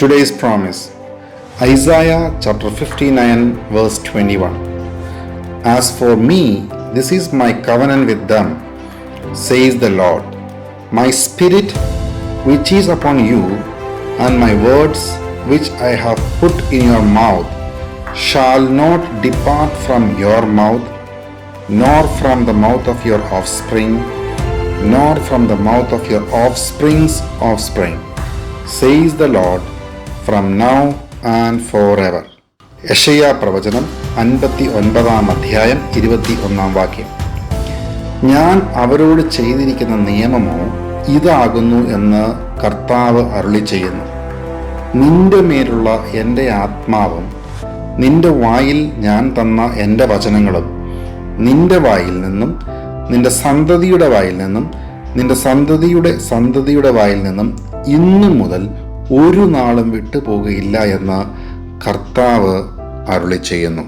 Today's promise, Isaiah chapter 59 verse 21. As for me, this is my covenant with them, says the Lord. My spirit which is upon you, and my words which I have put in your mouth, shall not depart from your mouth, nor from the mouth of your offspring, nor from the mouth of your offspring's offspring, says the Lord, from now and forever. യെശയ്യാ പ്രവചനം 59 അധ്യായം 21 വാക്യം. ഞാൻ അവരോട് ചെയ്തിരിക്കുന്ന നിയമമോ ഇതാകുന്നു എന്ന് കർത്താവ് അരുളി ചെയ്യുന്നു. നിന്റെ മേലുള്ള എൻ്റെ ആത്മാവും നിന്റെ വായിൽ ഞാൻ തന്ന എൻ്റെ വചനങ്ങളും നിന്റെ വായിൽ നിന്നും നിന്റെ സന്തതിയുടെ വായിൽ നിന്നും നിന്റെ സന്തതിയുടെ വായിൽ നിന്നും ഇന്നു മുതൽ ഒരു നാളും വിട്ടുപോകുകയില്ല എന്ന് കർത്താവ് അരുളി ചെയ്യുന്നു.